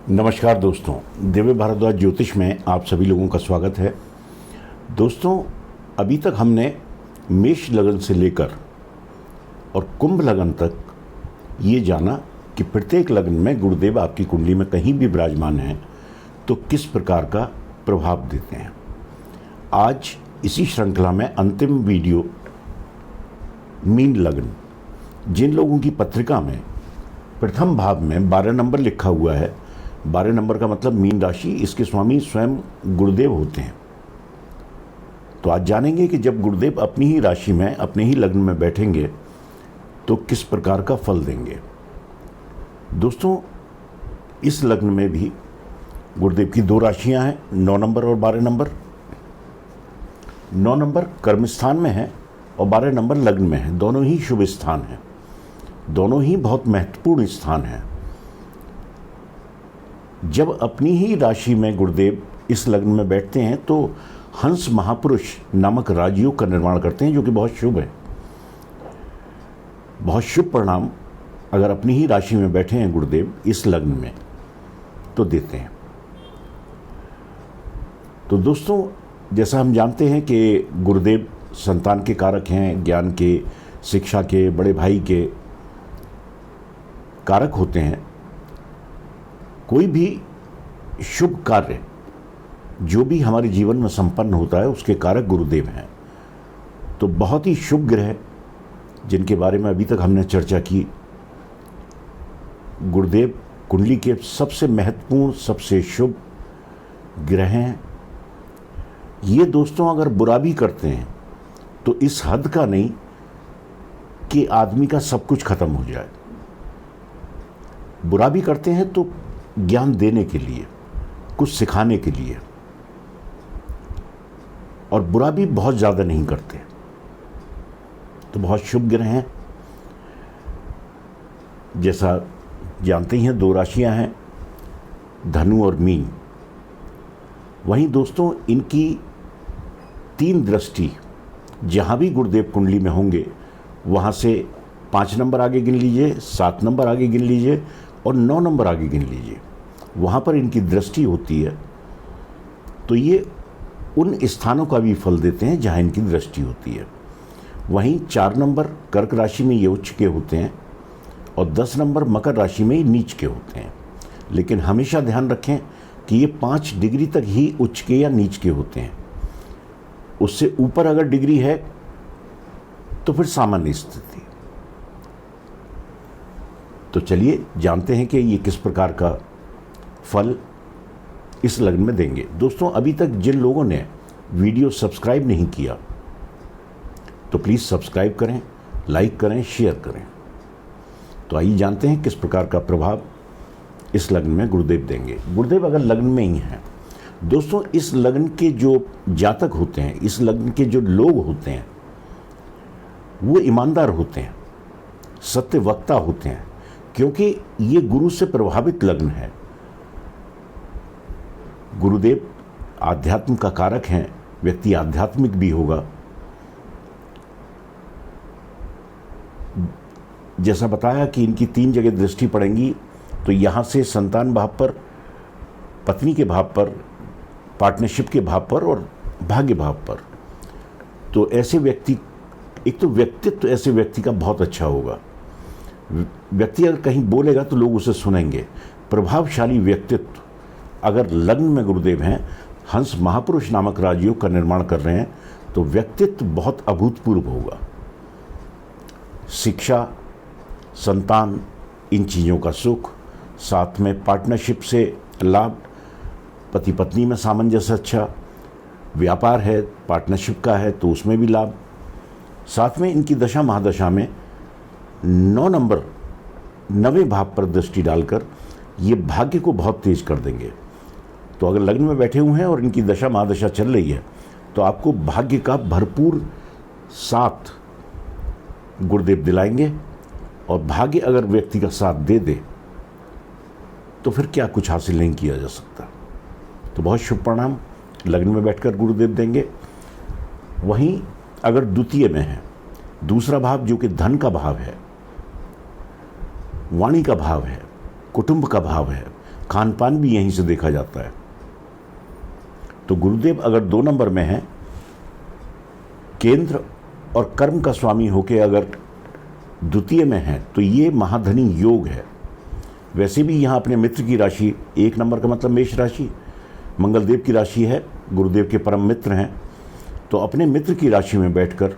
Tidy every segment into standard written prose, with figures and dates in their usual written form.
नमस्कार दोस्तों, दिव्य भारद्वाज ज्योतिष में आप सभी लोगों का स्वागत है। दोस्तों, अभी तक हमने मेष लगन से लेकर और कुंभ लगन तक ये जाना कि प्रत्येक लगन में गुरुदेव आपकी कुंडली में कहीं भी विराजमान हैं तो किस प्रकार का प्रभाव देते हैं। आज इसी श्रृंखला में अंतिम वीडियो मीन लगन, जिन लोगों की पत्रिका में प्रथम भाव में 12 नंबर लिखा हुआ है, 12 नंबर का मतलब मीन राशि, इसके स्वामी स्वयं गुरुदेव होते हैं। तो आज जानेंगे कि जब गुरुदेव अपनी ही राशि में, अपने ही लग्न में बैठेंगे तो किस प्रकार का फल देंगे। दोस्तों, इस लग्न में भी गुरुदेव की दो राशियां हैं, 9 नंबर और 12 नंबर। 9 नंबर कर्म स्थान में है और 12 नंबर लग्न में है। दोनों ही शुभ स्थान हैं, दोनों ही बहुत महत्वपूर्ण स्थान हैं। जब अपनी ही राशि में गुरुदेव इस लग्न में बैठते हैं तो हंस महापुरुष नामक राजयोग का निर्माण करते हैं, जो कि बहुत शुभ है। बहुत शुभ परिणाम अगर अपनी ही राशि में बैठे हैं गुरुदेव इस लग्न में तो देते हैं। तो दोस्तों, जैसा हम जानते हैं कि गुरुदेव संतान के कारक हैं, ज्ञान के, शिक्षा के, बड़े भाई के कारक होते हैं। कोई भी शुभ कार्य जो भी हमारे जीवन में संपन्न होता है उसके कारक गुरुदेव हैं। तो बहुत ही शुभ ग्रह जिनके बारे में अभी तक हमने चर्चा की, गुरुदेव कुंडली के सबसे महत्वपूर्ण, सबसे शुभ ग्रह हैं। ये दोस्तों अगर बुरा भी करते हैं तो इस हद का नहीं कि आदमी का सब कुछ खत्म हो जाए। बुरा भी करते हैं तो ज्ञान देने के लिए, कुछ सिखाने के लिए, और बुरा भी बहुत ज़्यादा नहीं करते। तो बहुत शुभ ग्रह हैं। जैसा जानते ही हैं, दो राशियां हैं, धनु और मीन। वहीं दोस्तों, इनकी 3 दृष्टि जहां भी गुरुदेव कुंडली में होंगे वहां से 5 नंबर आगे गिन लीजिए, 7 नंबर आगे गिन लीजिए और 9 नंबर आगे गिन लीजिए, वहाँ पर इनकी दृष्टि होती है। तो ये उन स्थानों का भी फल देते हैं जहाँ इनकी दृष्टि होती है। वहीं 4 नंबर कर्क राशि में ये उच्च के होते हैं और 10 नंबर मकर राशि में ये नीच के होते हैं। लेकिन हमेशा ध्यान रखें कि ये 5 डिग्री तक ही उच्च के या नीच के होते हैं। उससे ऊपर अगर डिग्री है तो फिर सामान्य स्थिति। तो चलिए जानते हैं कि ये किस प्रकार का फल इस लग्न में देंगे। दोस्तों, अभी तक जिन लोगों ने वीडियो सब्सक्राइब नहीं किया तो प्लीज़ सब्सक्राइब करें, लाइक करें, शेयर करें। तो आइए जानते हैं किस प्रकार का प्रभाव इस लग्न में गुरुदेव देंगे। गुरुदेव अगर लग्न में ही हैं, दोस्तों, इस लग्न के जो जातक होते हैं, इस लग्न के जो लोग होते हैं, वो ईमानदार होते हैं, सत्यवक्ता होते हैं, क्योंकि ये गुरु से प्रभावित लग्न है। गुरुदेव आध्यात्म का कारक हैं, व्यक्ति आध्यात्मिक भी होगा। जैसा बताया कि इनकी 3 जगह दृष्टि पड़ेंगी, तो यहाँ से संतान भाव पर, पत्नी के भाव पर, पार्टनरशिप के भाव पर और भाग्य भाव पर। तो ऐसे व्यक्ति, एक तो व्यक्तित्व ऐसे व्यक्ति का बहुत अच्छा होगा। व्यक्ति अगर कहीं बोलेगा तो लोग उसे सुनेंगे। प्रभावशाली व्यक्तित्व अगर लग्न में गुरुदेव हैं, हंस महापुरुष नामक राजयोग का निर्माण कर रहे हैं, तो व्यक्तित्व बहुत अभूतपूर्व होगा। शिक्षा, संतान, इन चीज़ों का सुख, साथ में पार्टनरशिप से लाभ, पति पत्नी में सामंजस्य अच्छा, व्यापार है, पार्टनरशिप का है तो उसमें भी लाभ। साथ में इनकी दशा महादशा में 9 नंबर 9वें भाव पर दृष्टि डालकर ये भाग्य को बहुत तेज कर देंगे। तो अगर लग्न में बैठे हुए हैं और इनकी दशा महादशा चल रही है तो आपको भाग्य का भरपूर साथ गुरुदेव दिलाएंगे। और भाग्य अगर व्यक्ति का साथ दे दे तो फिर क्या कुछ हासिल नहीं किया जा सकता। तो बहुत शुभ परिणाम लग्न में बैठकर गुरुदेव देंगे। वहीं अगर द्वितीय में है, दूसरा भाव जो कि धन का भाव है, वाणी का भाव है, कुटुंब का भाव है, खान पान भी यहीं से देखा जाता है। तो गुरुदेव अगर 2 नंबर में है, केंद्र और कर्म का स्वामी होके अगर द्वितीय में है, तो ये महाधनी योग है। वैसे भी यहाँ अपने मित्र की राशि, 1 नंबर का मतलब मेष राशि, मंगलदेव की राशि है, गुरुदेव के परम मित्र हैं, तो अपने मित्र की राशि में बैठकर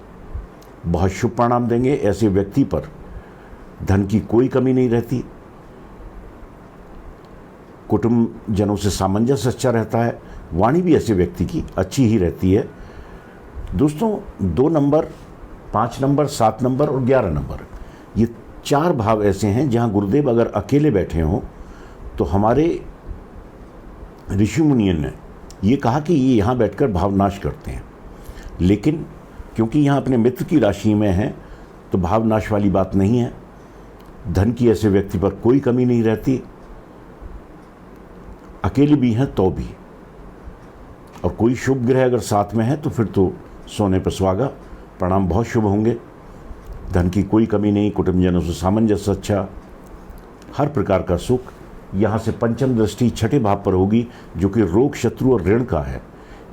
बहुत शुभ परिणाम देंगे। ऐसे व्यक्ति पर धन की कोई कमी नहीं रहती, कुटुंब जनों से सामंजस्य अच्छा रहता है, वाणी भी ऐसे व्यक्ति की अच्छी ही रहती है। दोस्तों 2 नंबर, 5 नंबर, 7 नंबर और 11 नंबर, ये 4 भाव ऐसे हैं जहां गुरुदेव अगर अकेले बैठे हों तो हमारे ऋषि मुनियों ने ये कहा कि ये यहाँ बैठकर भावनाश करते हैं। लेकिन क्योंकि यहाँ अपने मित्र की राशि में है तो भावनाश वाली बात नहीं है। धन की ऐसे व्यक्ति पर कोई कमी नहीं रहती, अकेले भी हैं तो भी। और कोई शुभ ग्रह अगर साथ में है तो फिर तो सोने पर सुहागा, परिणाम बहुत शुभ होंगे। धन की कोई कमी नहीं, कुटुंबजनों से सामंजस्य अच्छा, हर प्रकार का सुख। यहाँ से पंचम दृष्टि 6ठे भाव पर होगी जो कि रोग, शत्रु और ऋण का है।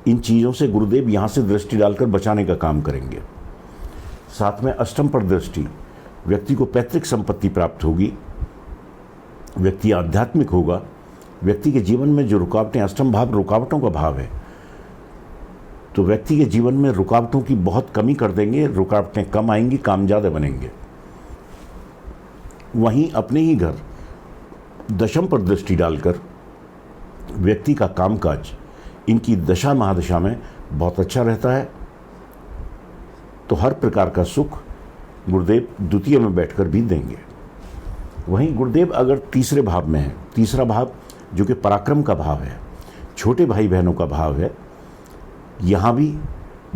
इन चीज़ों से गुरुदेव यहाँ से दृष्टि डालकर बचाने का काम करेंगे। साथ में अष्टम पर दृष्टि, व्यक्ति को पैतृक संपत्ति प्राप्त होगी, व्यक्ति आध्यात्मिक होगा। व्यक्ति के जीवन में जो रुकावटें, अष्टम भाव रुकावटों का भाव है, तो व्यक्ति के जीवन में रुकावटों की बहुत कमी कर देंगे, रुकावटें कम आएंगी, काम ज़्यादा बनेंगे। वहीं अपने ही घर दशम पर दृष्टि डालकर व्यक्ति का कामकाज इनकी दशा महादशा में बहुत अच्छा रहता है। तो हर प्रकार का सुख गुरुदेव द्वितीय में बैठकर भी देंगे। वहीं गुरुदेव अगर तीसरे भाव में है, तीसरा भाव जो कि पराक्रम का भाव है, छोटे भाई बहनों का भाव है, यहाँ भी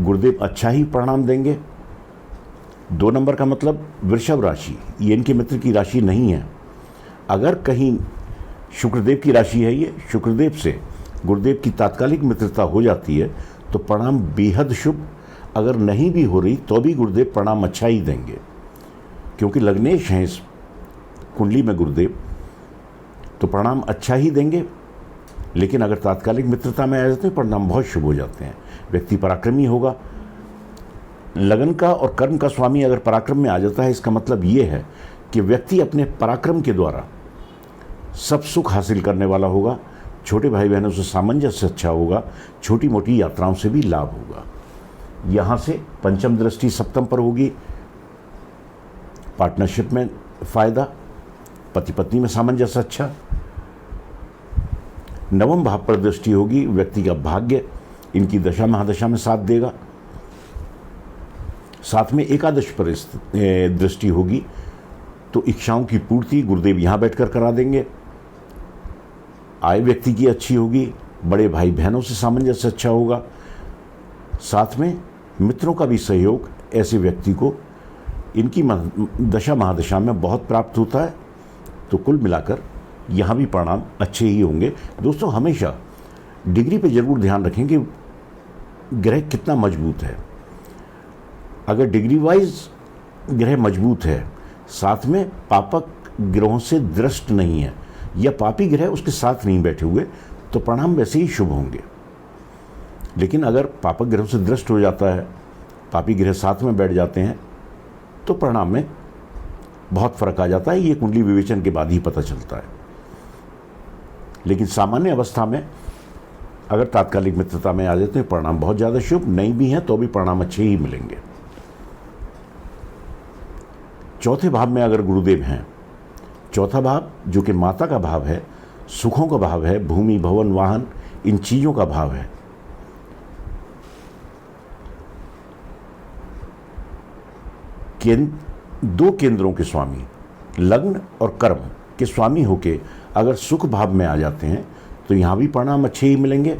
गुरुदेव अच्छा ही परिणाम देंगे। 2 नंबर का मतलब वृषभ राशि, ये इनके मित्र की राशि नहीं है। अगर कहीं शुक्रदेव की राशि है, ये शुक्रदेव से गुरुदेव की तात्कालिक मित्रता हो जाती है तो परिणाम बेहद शुभ। अगर नहीं भी हो रही तो भी गुरुदेव परिणाम अच्छा ही देंगे, क्योंकि लग्नेश हैं इस कुंडली में गुरुदेव, तो परिणाम अच्छा ही देंगे। लेकिन अगर तात्कालिक मित्रता में आ जाते हैं परिणाम बहुत शुभ हो जाते हैं। व्यक्ति पराक्रमी होगा। लगन का और कर्म का स्वामी अगर पराक्रम में आ जाता है, इसका मतलब ये है कि व्यक्ति अपने पराक्रम के द्वारा सब सुख हासिल करने वाला होगा। छोटे भाई बहनों से सामंजस्य अच्छा होगा, छोटी मोटी यात्राओं से भी लाभ होगा। यहाँ से पंचम दृष्टि सप्तम पर होगी, पार्टनरशिप में फायदा, पति पत्नी में सामंजस्य अच्छा। नवम भाव पर दृष्टि होगी, व्यक्ति का भाग्य इनकी दशा महादशा में साथ देगा। साथ में एकादश पर दृष्टि होगी तो इच्छाओं की पूर्ति गुरुदेव यहाँ बैठकर करा देंगे। आय व्यक्ति की अच्छी होगी, बड़े भाई बहनों से सामंजस्य अच्छा होगा। साथ में मित्रों का भी सहयोग ऐसे व्यक्ति को इनकी दशा महादशा में बहुत प्राप्त होता है। तो कुल मिलाकर यहाँ भी परिणाम अच्छे ही होंगे। दोस्तों हमेशा डिग्री पे जरूर ध्यान रखें कि ग्रह कितना मजबूत है। अगर डिग्री वाइज ग्रह मजबूत है, साथ में पापक ग्रहों से दृष्ट नहीं है या पापी ग्रह उसके साथ नहीं बैठे हुए, तो परिणाम वैसे ही शुभ होंगे। लेकिन अगर पापक ग्रहों से दृष्ट हो जाता है, पापी ग्रह साथ में बैठ जाते हैं, तो परिणाम में बहुत फर्क आ जाता है। ये कुंडली विवेचन के बाद ही पता चलता है। लेकिन सामान्य अवस्था में अगर तात्कालिक मित्रता में आ जाते हैं परिणाम बहुत ज़्यादा शुभ, नहीं भी हैं तो भी परिणाम अच्छे ही मिलेंगे। चौथे भाव में अगर गुरुदेव हैं, चौथा भाव जो कि माता का भाव है, सुखों का भाव है, भूमि भवन वाहन इन चीज़ों का भाव है, दो केंद्रों के स्वामी, लग्न और कर्म के स्वामी होके अगर सुख भाव में आ जाते हैं तो यहाँ भी परिणाम अच्छे ही मिलेंगे।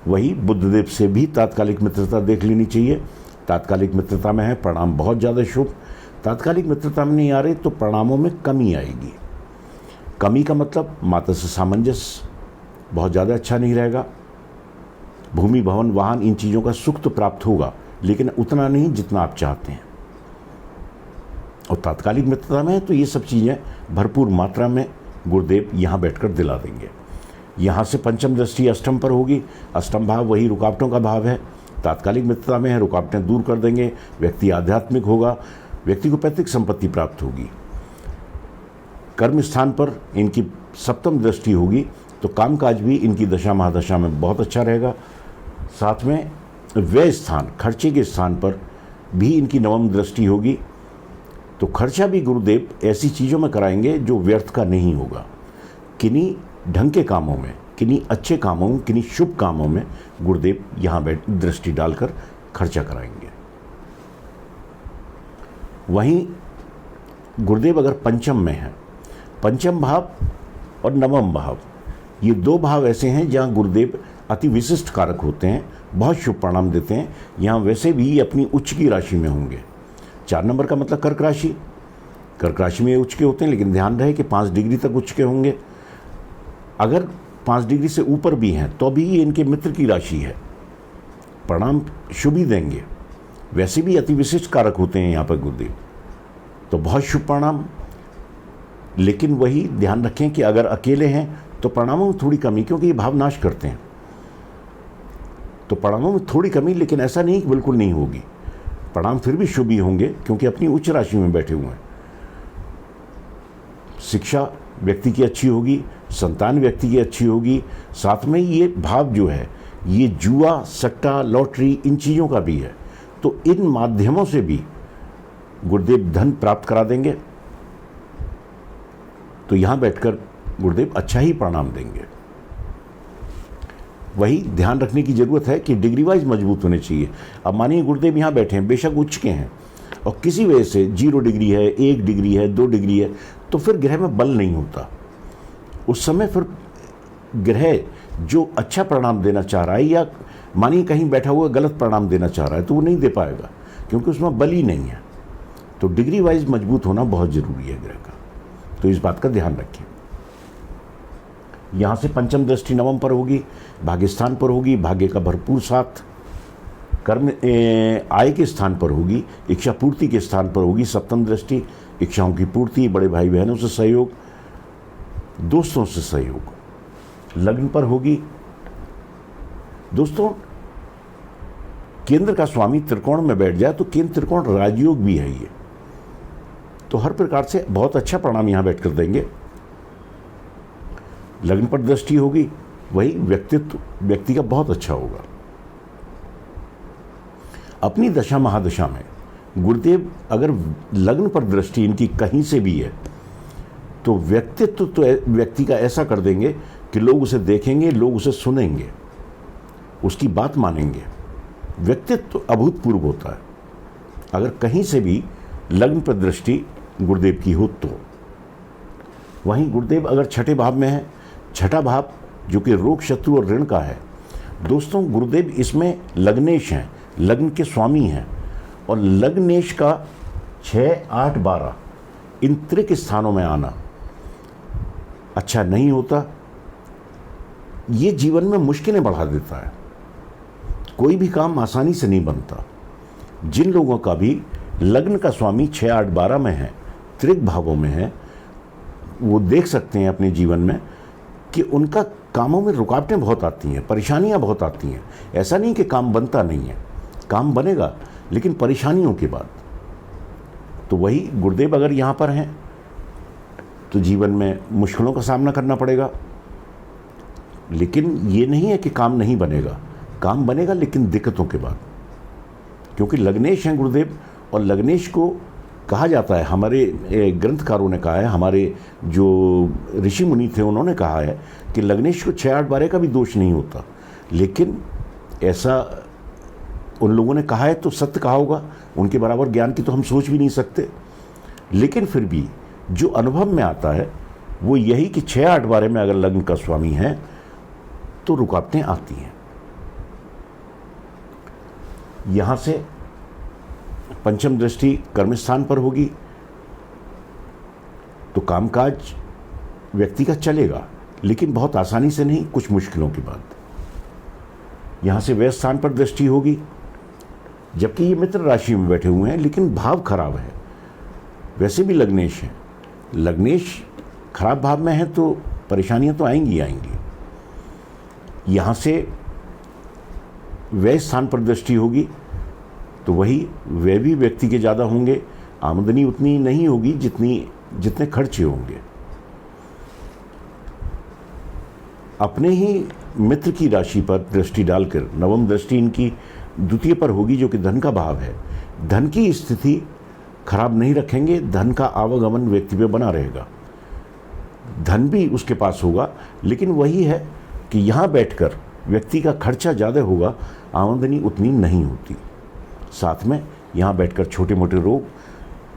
वही बुद्धदेव से भी तात्कालिक मित्रता देख लेनी चाहिए। तात्कालिक मित्रता में है परिणाम बहुत ज़्यादा शुभ। तात्कालिक मित्रता में नहीं आ रहे तो परिणामों में कमी आएगी। कमी का मतलब माता से सामंजस्य बहुत ज़्यादा अच्छा नहीं रहेगा। भूमि भवन वाहन इन चीज़ों का सुख तो प्राप्त होगा, लेकिन उतना नहीं जितना आप चाहते हैं। और तात्कालिक मित्रता में तो ये सब चीज़ें भरपूर मात्रा में गुरुदेव यहाँ बैठकर दिला देंगे। यहाँ से पंचम दृष्टि अष्टम पर होगी। अष्टम भाव वही रुकावटों का भाव है, तात्कालिक मित्रता में है, रुकावटें दूर कर देंगे, व्यक्ति आध्यात्मिक होगा, व्यक्ति को पैतृक संपत्ति प्राप्त होगी। कर्म स्थान पर इनकी सप्तम दृष्टि होगी तो कामकाज भी इनकी दशा महादशा में बहुत अच्छा रहेगा। साथ में व्यय स्थान, खर्चे के स्थान पर भी इनकी नवम दृष्टि होगी तो खर्चा भी गुरुदेव ऐसी चीज़ों में कराएंगे जो व्यर्थ का नहीं होगा। किन्हीं ढंग के कामों में, किन्हीं अच्छे कामों में, किन्हीं शुभ कामों में गुरुदेव यहाँ दृष्टि डालकर खर्चा कराएंगे। वहीं गुरुदेव अगर पंचम में है, पंचम भाव और नवम भाव, ये दो भाव ऐसे हैं जहाँ गुरुदेव अति विशिष्ट कारक होते हैं, बहुत शुभ परिणाम देते हैं। यहाँ वैसे भी अपनी उच्च की राशि में होंगे। 4 नंबर का मतलब कर्क राशि, कर्क राशि में उच्च के होते हैं, लेकिन ध्यान रहे कि 5 डिग्री तक उच्च के होंगे। अगर 5 डिग्री से ऊपर भी हैं तो भी ये इनके मित्र की राशि है, परिणाम शुभ ही देंगे। वैसे भी अति विशिष्ट कारक होते हैं यहाँ पर गुरुदेव, तो बहुत शुभ परिणाम। लेकिन वही ध्यान रखें कि अगर अकेले हैं तो परिणामों में थोड़ी कमी, क्योंकि ये भाव नाश करते हैं, तो परिणामों में थोड़ी कमी, लेकिन ऐसा नहीं कि बिल्कुल नहीं होगी। परिणाम फिर भी शुभ ही होंगे क्योंकि अपनी उच्च राशि में बैठे हुए हैं। शिक्षा व्यक्ति की अच्छी होगी, संतान व्यक्ति की अच्छी होगी। साथ में ये भाव जो है ये जुआ, सट्टा, लॉटरी, इन चीज़ों का भी है, तो इन माध्यमों से भी गुरुदेव धन प्राप्त करा देंगे। तो यहाँ बैठकर गुरुदेव अच्छा ही परिणाम देंगे। वही ध्यान रखने की ज़रूरत है कि डिग्री वाइज मजबूत होने चाहिए। अब मानिए गुरुदेव यहाँ बैठे हैं, बेशक उच्च के हैं और किसी वजह से 0 डिग्री है, 1 डिग्री है, 2 डिग्री है, तो फिर ग्रह में बल नहीं होता। उस समय फिर ग्रह जो अच्छा परिणाम देना चाह रहा है, या मानिए कहीं बैठा हुआ गलत परिणाम देना चाह रहा है, तो वो नहीं दे पाएगा क्योंकि उसमें बल ही नहीं है। तो डिग्री वाइज मजबूत होना बहुत ज़रूरी है ग्रह का, तो इस बात का ध्यान रखिए। यहाँ से पंचम दृष्टि नवम पर होगी, भाग्य स्थान पर होगी, भाग्य का भरपूर साथ। कर्म आय के स्थान पर होगी, इच्छा पूर्ति के स्थान पर होगी सप्तम दृष्टि, इच्छाओं की पूर्ति, बड़े भाई बहनों से सहयोग, दोस्तों से सहयोग। लग्न पर होगी। दोस्तों, केंद्र का स्वामी त्रिकोण में बैठ जाए तो केंद्र त्रिकोण राजयोग भी है ये, तो हर प्रकार से बहुत अच्छा परिणाम यहाँ बैठकर देंगे। लग्न पर दृष्टि होगी, वही व्यक्तित्व व्यक्ति का बहुत अच्छा होगा। अपनी दशा महादशा में गुरुदेव अगर लग्न पर दृष्टि इनकी कहीं से भी है तो व्यक्तित्व तो व्यक्ति का ऐसा कर देंगे कि लोग उसे देखेंगे, लोग उसे सुनेंगे, उसकी बात मानेंगे। व्यक्तित्व अभूतपूर्व होता है अगर कहीं से भी लग्न पर दृष्टि गुरुदेव की हो तो। वहीं गुरुदेव अगर छठे भाव में है, छठा भाव जो कि रोग, शत्रु और ऋण का है, दोस्तों गुरुदेव इसमें लग्नेश हैं, लग्न के स्वामी हैं, और लग्नेश का 6, 8, 12 इन त्रिक स्थानों में आना अच्छा नहीं होता। ये जीवन में मुश्किलें बढ़ा देता है, कोई भी काम आसानी से नहीं बनता। जिन लोगों का भी लग्न का स्वामी 6, 8, 12 में है, त्रिक भावों में है, वो देख सकते हैं अपने जीवन में कि उनका कामों में रुकावटें बहुत आती हैं, परेशानियां बहुत आती हैं। ऐसा नहीं कि काम बनता नहीं है, काम बनेगा, लेकिन परेशानियों के बाद। तो वही गुरुदेव अगर यहाँ पर हैं तो जीवन में मुश्किलों का सामना करना पड़ेगा। लेकिन ये नहीं है कि काम नहीं बनेगा, काम बनेगा लेकिन दिक्कतों के बाद, क्योंकि लग्नेश हैं गुरुदेव। और लग्नेश को कहा जाता है, हमारे ग्रंथकारों ने कहा है, हमारे जो ऋषि मुनि थे उन्होंने कहा है कि लग्नेश को 6, 8, 12 का भी दोष नहीं होता। लेकिन ऐसा उन लोगों ने कहा है तो सत्य कहा होगा, उनके बराबर ज्ञान की तो हम सोच भी नहीं सकते। लेकिन फिर भी जो अनुभव में आता है वो यही कि 6, 8, 12 में अगर लग्न का स्वामी है तो रुकावटें आती हैं। यहाँ से पंचम दृष्टि कर्म स्थान पर होगी तो कामकाज व्यक्ति का चलेगा, लेकिन बहुत आसानी से नहीं, कुछ मुश्किलों के बाद। यहाँ से व्यय स्थान पर दृष्टि होगी, जबकि ये मित्र राशि में बैठे हुए हैं, लेकिन भाव खराब है। वैसे भी लग्नेश हैं, लग्नेश खराब भाव में है तो परेशानियाँ तो आएंगी। यहाँ से व्यय स्थान पर दृष्टि होगी तो वही व्यय भी व्यक्ति के ज़्यादा होंगे, आमदनी उतनी नहीं होगी जितने खर्चे होंगे। अपने ही मित्र की राशि पर दृष्टि डालकर नवम दृष्टि इनकी द्वितीय पर होगी, जो कि धन का भाव है। धन की स्थिति खराब नहीं रखेंगे, धन का आवागमन व्यक्ति पे बना रहेगा, धन भी उसके पास होगा, लेकिन वही है कि यहाँ बैठकर व्यक्ति का खर्चा ज़्यादा होगा, आमदनी उतनी नहीं होती। साथ में यहाँ बैठकर छोटे मोटे रोग,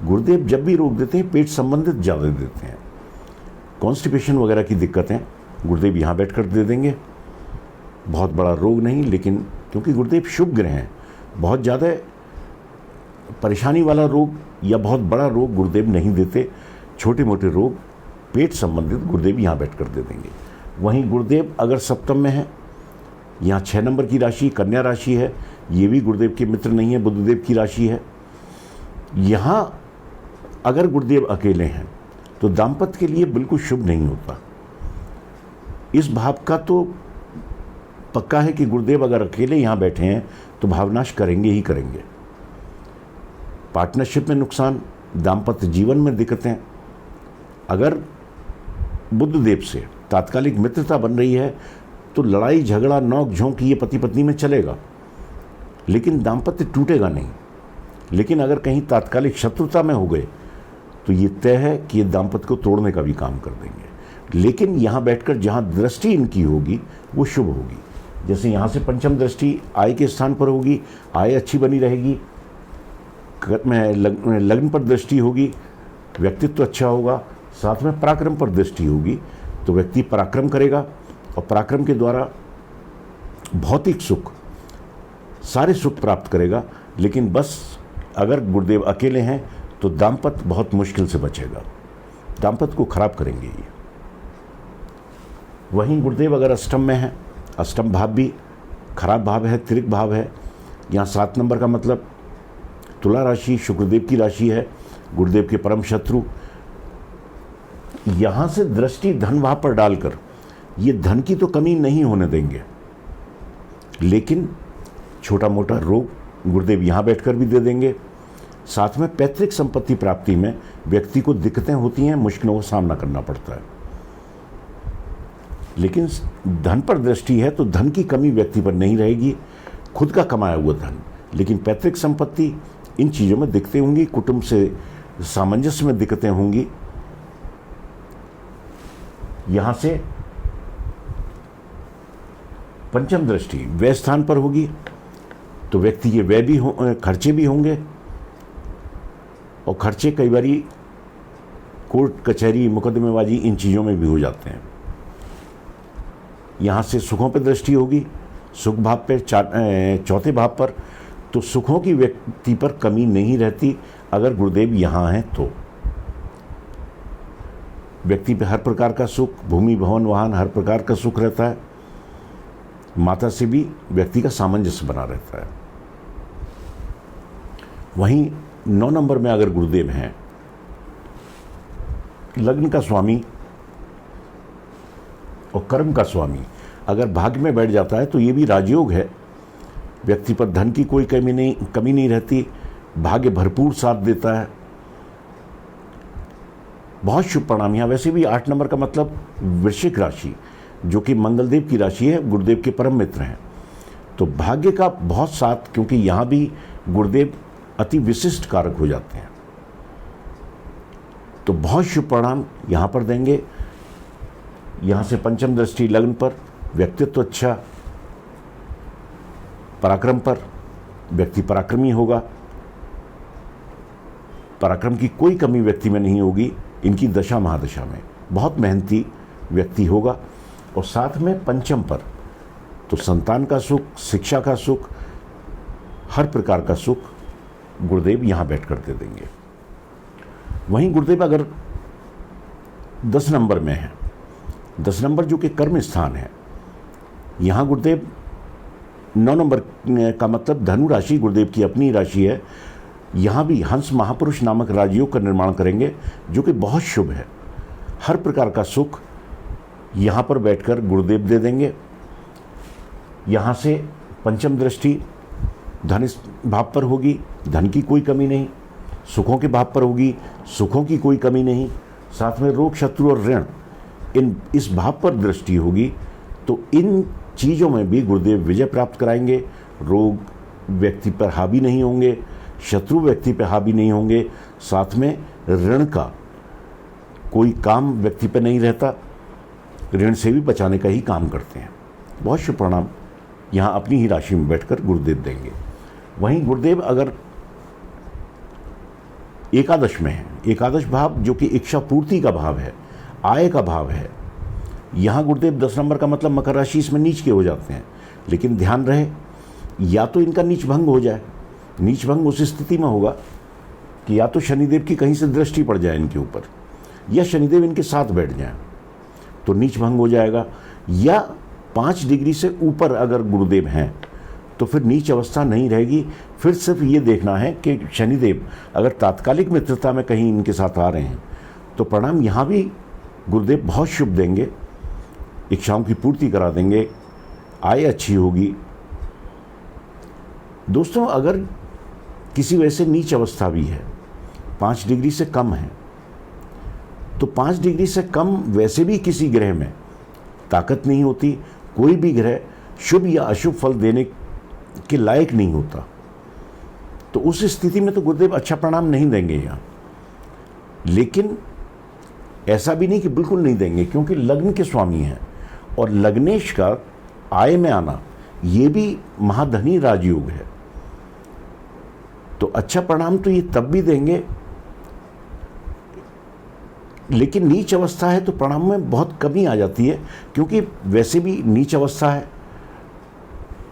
गुरुदेव जब भी रोग देते हैं पेट संबंधित ज़्यादा देते हैं। कॉन्स्टिपेशन वगैरह की दिक्कतें गुरुदेव यहाँ बैठकर दे देंगे। बहुत बड़ा रोग नहीं, लेकिन क्योंकि गुरुदेव शुभ ग्रह हैं, बहुत ज़्यादा परेशानी वाला रोग या बहुत बड़ा रोग गुरुदेव नहीं देते। छोटे मोटे रोग पेट संबंधित गुरुदेव यहाँ बैठकर दे देंगे। वहीं गुरुदेव अगर सप्तम में है, यहाँ 6 नंबर की राशि कन्या राशि है, ये भी गुरुदेव के मित्र नहीं है, बुधदेव की राशि है। यहाँ अगर गुरुदेव अकेले हैं तो दाम्पत्य के लिए बिल्कुल शुभ नहीं होता। इस भाव का तो पक्का है कि गुरुदेव अगर अकेले यहाँ बैठे हैं तो भावनाश करेंगे ही करेंगे। पार्टनरशिप में नुकसान, दाम्पत्य जीवन में दिक्कतें। अगर बुधदेव से तात्कालिक मित्रता बन रही है तो लड़ाई झगड़ा नोक झोंक ये पति पत्नी में चलेगा, लेकिन दाम्पत्य टूटेगा नहीं। लेकिन अगर कहीं तात्कालिक शत्रुता में हो गए तो ये तय है कि ये दाम्पत्य को तोड़ने का भी काम कर देंगे। लेकिन यहाँ बैठकर जहाँ दृष्टि इनकी होगी वो शुभ होगी। जैसे यहाँ से पंचम दृष्टि आय के स्थान पर होगी, आय अच्छी बनी रहेगी। लग्न पर दृष्टि होगी, व्यक्तित्व अच्छा होगा। साथ में पराक्रम पर दृष्टि होगी तो व्यक्ति पराक्रम करेगा और पराक्रम के द्वारा भौतिक सुख, सारे सुख प्राप्त करेगा। लेकिन बस अगर गुरुदेव अकेले हैं तो दाम्पत्य बहुत मुश्किल से बचेगा, दाम्पत्य को खराब करेंगे ये। वहीं गुरुदेव अगर अष्टम में है, अष्टम भाव भी खराब भाव है, तिर्क भाव है। यहाँ 7 नंबर का मतलब तुला राशि शुक्रदेव की राशि है, गुरुदेव के परम शत्रु। यहाँ से दृष्टि धन भाव पर डालकर ये धन की तो कमी नहीं होने देंगे, लेकिन छोटा मोटा रोग गुरुदेव यहाँ बैठकर भी दे देंगे। साथ में पैतृक संपत्ति प्राप्ति में व्यक्ति को दिक्कतें होती हैं, मुश्किलों का सामना करना पड़ता है। लेकिन धन पर दृष्टि है तो धन की कमी व्यक्ति पर नहीं रहेगी, खुद का कमाया हुआ धन। लेकिन पैतृक संपत्ति, इन चीज़ों में दिक्कतें होंगी, कुटुंब से सामंजस्य में दिक्कतें होंगी। यहाँ से पंचम दृष्टि व्यय स्थान पर होगी तो व्यक्ति के व्यय भी खर्चे भी होंगे, और खर्चे कई बारी कोर्ट कचहरी मुकदमेबाजी इन चीज़ों में भी हो जाते हैं। यहाँ से सुखों पर दृष्टि होगी, सुख भाव पे चौथे भाव पर, तो सुखों की व्यक्ति पर कमी नहीं रहती अगर गुरुदेव यहाँ हैं तो। व्यक्ति पे हर प्रकार का सुख, भूमि भवन वाहन हर प्रकार का सुख रहता है। माता से भी व्यक्ति का सामंजस्य बना रहता है। वहीं 9 नंबर में अगर गुरुदेव हैं, लग्न का स्वामी और कर्म का स्वामी अगर भाग्य में बैठ जाता है तो ये भी राजयोग है। व्यक्ति पर धन की कोई कमी नहीं रहती, भाग्य भरपूर साथ देता है। बहुत शुभ परिणाम। यहाँ वैसे भी 8 नंबर का मतलब वृश्चिक राशि, जो कि मंगलदेव की राशि है, गुरुदेव के परम मित्र हैं, तो भाग्य का बहुत साथ, क्योंकि यहाँ भी गुरुदेव अति विशिष्ट कारक हो जाते हैं, तो बहुत शुभ परिणाम यहाँ पर देंगे। यहाँ से पंचम दृष्टि लग्न पर, व्यक्तित्व अच्छा, पराक्रम पर, व्यक्ति पराक्रमी होगा, पराक्रम की कोई कमी व्यक्ति में नहीं होगी। इनकी दशा महादशा में बहुत मेहनती व्यक्ति होगा। और साथ में पंचम पर तो संतान का सुख, शिक्षा का सुख, हर प्रकार का सुख गुरुदेव यहाँ बैठकर दे देंगे। वहीं गुरुदेव अगर 10 नंबर में है, 10 नंबर जो कि कर्म स्थान है, यहाँ गुरुदेव 9 नंबर का मतलब धनु राशि गुरुदेव की अपनी राशि है। यहाँ भी हंस महापुरुष नामक राजयोग का निर्माण करेंगे, जो कि बहुत शुभ है। हर प्रकार का सुख यहाँ पर बैठकर गुरुदेव दे देंगे। यहाँ से पंचम दृष्टि धन भाव पर होगी, धन की कोई कमी नहीं। सुखों के भाव पर होगी, सुखों की कोई कमी नहीं। साथ में रोग, शत्रु और ऋण इस भाव पर दृष्टि होगी तो इन चीज़ों में भी गुरुदेव विजय प्राप्त कराएंगे। रोग व्यक्ति पर हावी नहीं होंगे, शत्रु व्यक्ति पर हावी नहीं होंगे। साथ में ऋण का कोई काम व्यक्ति पर नहीं रहता, ऋण से भी बचाने का ही काम करते हैं। बहुत शुभ परिणाम यहाँ अपनी ही राशि में बैठकर गुरुदेव देंगे। वहीं गुरुदेव अगर एकादश में है, एकादश भाव जो कि इच्छा पूर्ति का भाव है, आय का भाव है, यहाँ गुरुदेव 10 नंबर का मतलब मकर राशि, इसमें नीच के हो जाते हैं। लेकिन ध्यान रहे, या तो इनका नीच भंग हो जाए। नीच भंग उस स्थिति में होगा कि या तो शनिदेव की कहीं से दृष्टि पड़ जाए इनके ऊपर, या शनिदेव इनके साथ बैठ जाए तो नीच भंग हो जाएगा। या 5 डिग्री से ऊपर अगर गुरुदेव हैं तो फिर नीच अवस्था नहीं रहेगी। फिर सिर्फ ये देखना है कि शनिदेव अगर तात्कालिक मित्रता में कहीं इनके साथ आ रहे हैं तो परिणाम यहाँ भी गुरुदेव बहुत शुभ देंगे, इच्छाओं की पूर्ति करा देंगे, आय अच्छी होगी। दोस्तों, अगर किसी वजह से नीच अवस्था भी है, 5 डिग्री से कम है, तो 5 डिग्री से कम वैसे भी किसी ग्रह में ताकत नहीं होती। कोई भी ग्रह शुभ या अशुभ फल देने के लायक नहीं होता। तो उस स्थिति में तो गुरुदेव अच्छा परिणाम नहीं देंगे यहाँ। लेकिन ऐसा भी नहीं कि बिल्कुल नहीं देंगे, क्योंकि लग्न के स्वामी हैं और लग्नेश का आय में आना ये भी महाधनी राजयोग है। तो अच्छा परिणाम तो ये तब भी देंगे, लेकिन नीच अवस्था है तो परिणाम में बहुत कमी आ जाती है, क्योंकि वैसे भी नीच अवस्था है,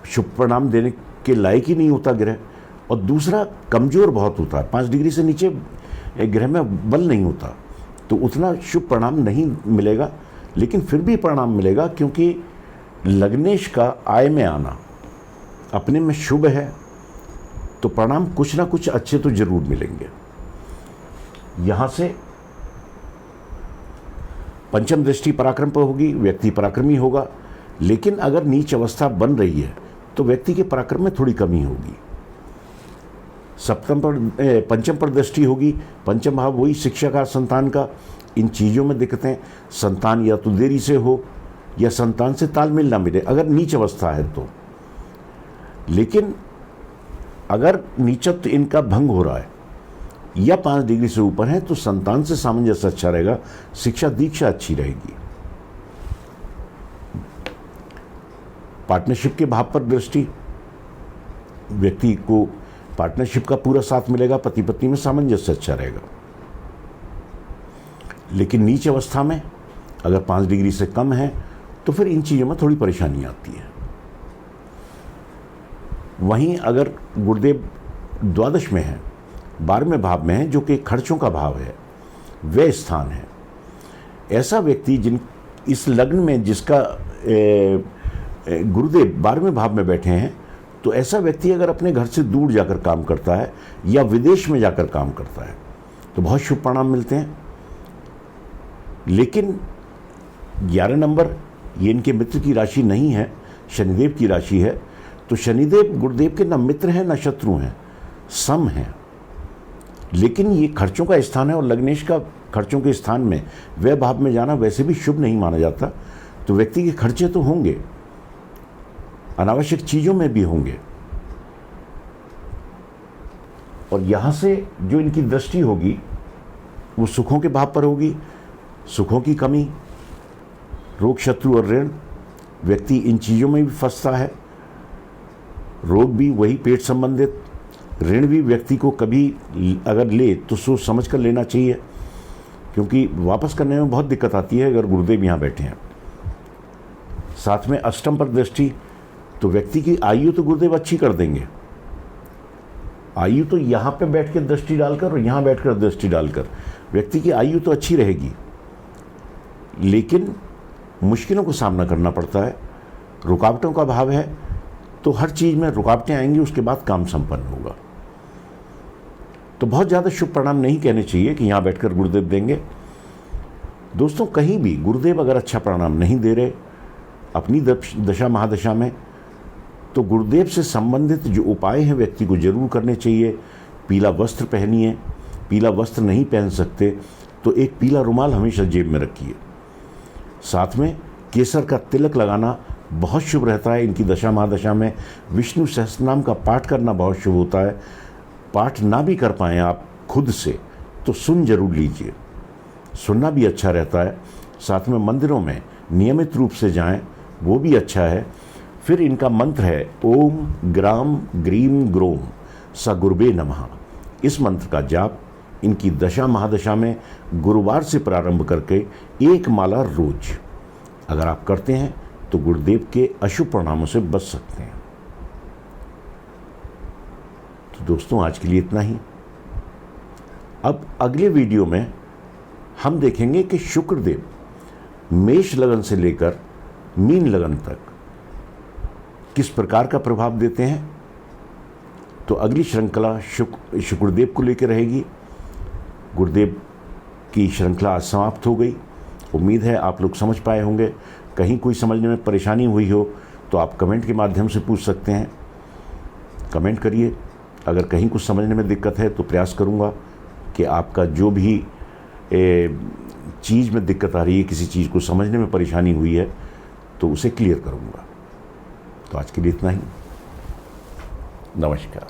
शुभ परिणाम देने के लायक ही नहीं होता ग्रह। और दूसरा कमज़ोर बहुत होता है, 5 डिग्री से नीचे ग्रह में बल नहीं होता, तो उतना शुभ परिणाम नहीं मिलेगा। लेकिन फिर भी परिणाम मिलेगा, क्योंकि लग्नेश का आय में आना अपने में शुभ है, तो परिणाम कुछ ना कुछ अच्छे तो जरूर मिलेंगे। यहाँ से पंचम दृष्टि पराक्रम पर होगी, व्यक्ति पराक्रमी होगा। लेकिन अगर नीच अवस्था बन रही है तो व्यक्ति के पराक्रम में थोड़ी कमी होगी। पंचम पर दृष्टि होगी, पंचम भाव वही शिक्षा का, संतान का, इन चीज़ों में दिक्कतें, संतान या तो देरी से हो या संतान से तालमेल ना मिले अगर नीच अवस्था है तो। लेकिन अगर नीचत्व इनका भंग हो रहा है या 5 डिग्री से ऊपर है तो संतान से सामंजस्य अच्छा रहेगा, शिक्षा दीक्षा अच्छी रहेगी। पार्टनरशिप के भाव पर दृष्टि, व्यक्ति को पार्टनरशिप का पूरा साथ मिलेगा, पति पत्नी में सामंजस्य अच्छा रहेगा। लेकिन नीच अवस्था में अगर 5 डिग्री से कम है तो फिर इन चीज़ों में थोड़ी परेशानी आती है। वहीं अगर गुरुदेव द्वादश में है, 12वें भाव में है, जो कि खर्चों का भाव है, व्यय स्थान है, ऐसा व्यक्ति जिन इस लग्न में जिसका गुरुदेव 12वें भाव में बैठे हैं, तो ऐसा व्यक्ति अगर अपने घर से दूर जाकर काम करता है या विदेश में जाकर काम करता है तो बहुत शुभ परिणाम मिलते हैं। लेकिन 11 नंबर ये इनके मित्र की राशि नहीं है, शनिदेव की राशि है। तो शनिदेव गुरुदेव के न मित्र हैं न शत्रु हैं, सम हैं। लेकिन ये खर्चों का स्थान है और लग्नेश का खर्चों के स्थान में व्यय भाव में जाना वैसे भी शुभ नहीं माना जाता। तो व्यक्ति के खर्चे तो होंगे, अनावश्यक चीज़ों में भी होंगे। और यहाँ से जो इनकी दृष्टि होगी वो सुखों के भाव पर होगी। सुखों की कमी, रोग, शत्रु और ऋण, व्यक्ति इन चीज़ों में भी फंसता है। रोग भी वही पेट संबंधित, ऋण भी व्यक्ति को कभी अगर ले तो सोच समझ कर लेना चाहिए, क्योंकि वापस करने में बहुत दिक्कत आती है अगर गुरुदेव यहाँ बैठे हैं। साथ में अष्टम पर दृष्टि, तो व्यक्ति की आयु तो गुरुदेव अच्छी कर देंगे। आयु तो यहाँ पे बैठ के दृष्टि डालकर और यहाँ बैठकर दृष्टि डालकर व्यक्ति की आयु तो अच्छी रहेगी, लेकिन मुश्किलों को सामना करना पड़ता है। रुकावटों का भाव है तो हर चीज़ में रुकावटें आएंगी, उसके बाद काम संपन्न होगा। तो बहुत ज़्यादा शुभ परिणाम नहीं कहने चाहिए कि यहाँ बैठकर गुरुदेव देंगे। दोस्तों, कहीं भी गुरुदेव अगर अच्छा परिणाम नहीं दे रहे अपनी दशा महादशा में, तो गुरुदेव से संबंधित जो उपाय हैं व्यक्ति को जरूर करने चाहिए। पीला वस्त्र पहनिए, पीला वस्त्र नहीं पहन सकते तो एक पीला रुमाल हमेशा जेब में रखिए। साथ में केसर का तिलक लगाना बहुत शुभ रहता है। इनकी दशा महादशा में विष्णु सहस्त्रनाम का पाठ करना बहुत शुभ होता है। पाठ ना भी कर पाएँ आप खुद से तो सुन जरूर लीजिए, सुनना भी अच्छा रहता है। साथ में मंदिरों में नियमित रूप से जाएं, वो भी अच्छा है। फिर इनका मंत्र है ओम ग्राम ग्रीम ग्रोम स गुरुवे नमः। इस मंत्र का जाप इनकी दशा महादशा में गुरुवार से प्रारंभ करके एक माला रोज अगर आप करते हैं तो गुरुदेव के अशुभ परिणामों से बच सकते हैं। तो दोस्तों आज के लिए इतना ही। अब अगले वीडियो में हम देखेंगे कि शुक्रदेव मेष लगन से लेकर मीन लगन तक किस प्रकार का प्रभाव देते हैं। तो अगली श्रृंखला शुक्रदेव को लेकर रहेगी। गुरुदेव की श्रृंखला आज समाप्त हो गई। उम्मीद है आप लोग समझ पाए होंगे। कहीं कोई समझने में परेशानी हुई हो तो आप कमेंट के माध्यम से पूछ सकते हैं। कमेंट करिए। अगर कहीं कुछ समझने में दिक्कत है तो प्रयास करूंगा कि आपका जो भी चीज़ में दिक्कत आ रही है, किसी चीज़ को समझने में परेशानी हुई है तो उसे क्लियर करूंगा। तो आज के लिए इतना ही। नमस्कार।